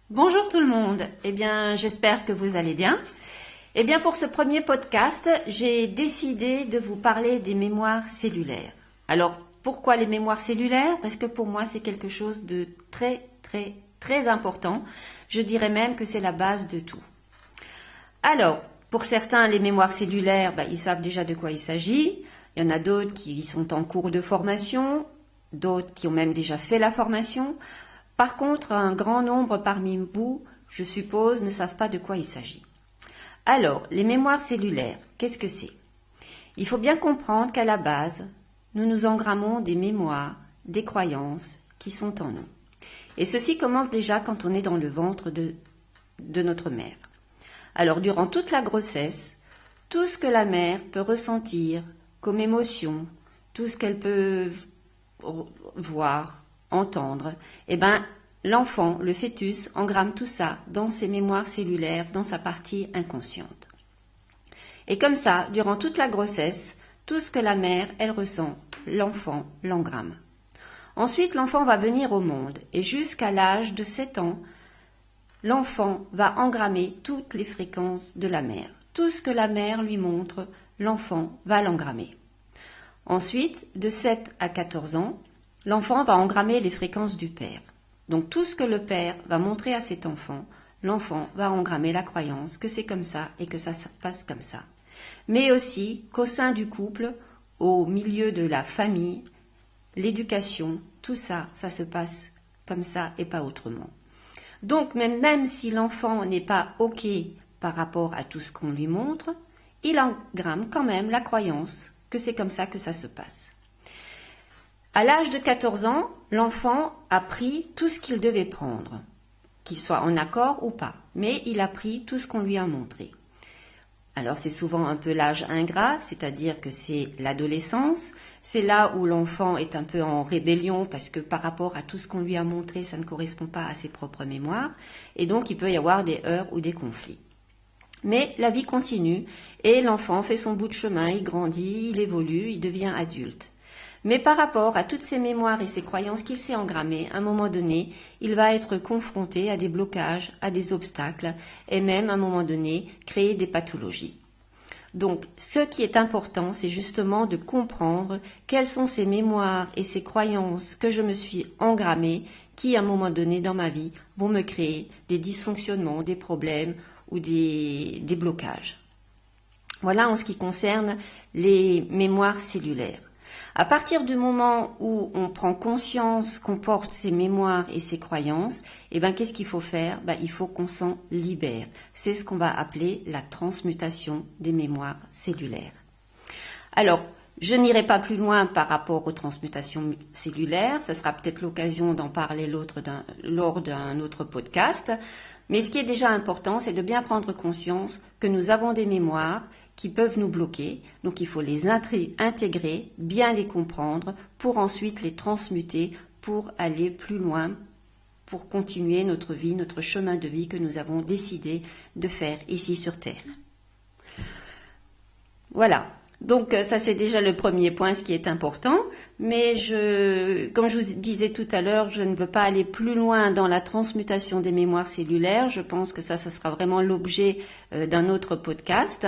Bonjour tout le monde, j'espère que vous allez bien. Pour ce premier podcast, j'ai décidé de vous parler des mémoires cellulaires. Alors, pourquoi les mémoires cellulaires? Parce que pour moi, c'est quelque chose de très important. Je dirais même que c'est la base de tout. Alors, pour certains, les mémoires cellulaires, ils savent déjà de quoi il s'agit. Il y en a d'autres qui sont en cours de formation, d'autres qui ont même déjà fait la formation. Par contre, un grand nombre parmi vous, je suppose, ne savent pas de quoi il s'agit. Alors, les mémoires cellulaires, qu'est-ce que c'est? Il faut bien comprendre qu'à la base, nous nous engrammons des mémoires, des croyances qui sont en nous. Et ceci commence déjà quand on est dans le ventre de notre mère. Alors, durant toute la grossesse, tout ce que la mère peut ressentir comme émotion, tout ce qu'elle peut voir, entendre, l'enfant, le fœtus, engramme tout ça dans ses mémoires cellulaires, dans sa partie inconsciente. Et comme ça, durant toute la grossesse, tout ce que la mère, elle ressent, l'enfant l'engramme. Ensuite, l'enfant va venir au monde et jusqu'à l'âge de 7 ans, l'enfant va engrammer toutes les fréquences de la mère. Tout ce que la mère lui montre, l'enfant va l'engrammer. Ensuite, de 7 à 14 ans, l'enfant va engrammer les fréquences du père. Donc tout ce que le père va montrer à cet enfant, l'enfant va engrammer la croyance que c'est comme ça et que ça se passe comme ça. Mais aussi qu'au sein du couple, au milieu de la famille, l'éducation, tout ça, ça se passe comme ça et pas autrement. Donc même si l'enfant n'est pas OK par rapport à tout ce qu'on lui montre, il engramme quand même la croyance que c'est comme ça que ça se passe. À l'âge de 14 ans, l'enfant a pris tout ce qu'il devait prendre, qu'il soit en accord ou pas, mais il a pris tout ce qu'on lui a montré. Alors c'est souvent un peu l'âge ingrat, c'est-à-dire que c'est l'adolescence, c'est là où l'enfant est un peu en rébellion parce que par rapport à tout ce qu'on lui a montré, ça ne correspond pas à ses propres mémoires, et donc il peut y avoir des heurts ou des conflits. Mais la vie continue et l'enfant fait son bout de chemin, il grandit, il évolue, il devient adulte. Mais par rapport à toutes ces mémoires et ces croyances qu'il s'est engrammées, à un moment donné, il va être confronté à des blocages, à des obstacles et même à un moment donné créer des pathologies. Donc ce qui est important, c'est justement de comprendre quelles sont ces mémoires et ces croyances que je me suis engrammées qui à un moment donné dans ma vie vont me créer des dysfonctionnements, des problèmes ou des blocages. Voilà en ce qui concerne les mémoires cellulaires. À partir du moment où on prend conscience qu'on porte ces mémoires et ces croyances, qu'est-ce qu'il faut faire? Il faut qu'on s'en libère. C'est ce qu'on va appeler la transmutation des mémoires cellulaires. Alors, je n'irai pas plus loin par rapport aux transmutations cellulaires. Ça sera peut-être l'occasion d'en parler lors d'un autre podcast. Mais ce qui est déjà important, c'est de bien prendre conscience que nous avons des mémoires qui peuvent nous bloquer. Donc il faut les intégrer, bien les comprendre, pour ensuite les transmuter, pour aller plus loin, pour continuer notre vie, notre chemin de vie que nous avons décidé de faire ici sur Terre. Voilà. Donc ça c'est déjà le premier point, ce qui est important, mais comme je vous disais tout à l'heure, je ne veux pas aller plus loin dans la transmutation des mémoires cellulaires. Je pense que ça sera vraiment l'objet d'un autre podcast.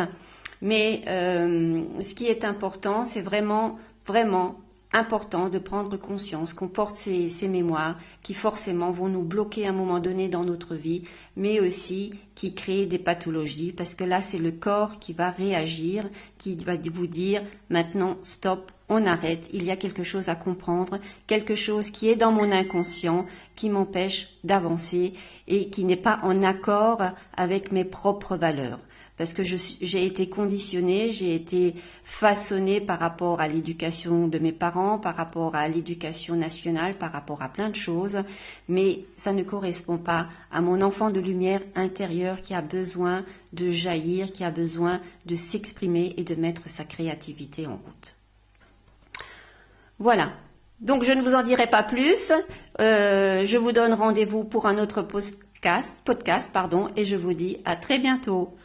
Mais ce qui est important, c'est vraiment important de prendre conscience qu'on porte ces mémoires qui forcément vont nous bloquer à un moment donné dans notre vie, mais aussi qui créent des pathologies, parce que là, c'est le corps qui va réagir, qui va vous dire maintenant stop, on arrête, il y a quelque chose à comprendre, quelque chose qui est dans mon inconscient, qui m'empêche d'avancer et qui n'est pas en accord avec mes propres valeurs. Parce que j'ai été conditionnée, j'ai été façonnée par rapport à l'éducation de mes parents, par rapport à l'éducation nationale, par rapport à plein de choses, mais ça ne correspond pas à mon enfant de lumière intérieure qui a besoin de jaillir, qui a besoin de s'exprimer et de mettre sa créativité en route. Voilà. Donc je ne vous en dirai pas plus. Je vous donne rendez-vous pour un autre podcast, et je vous dis à très bientôt.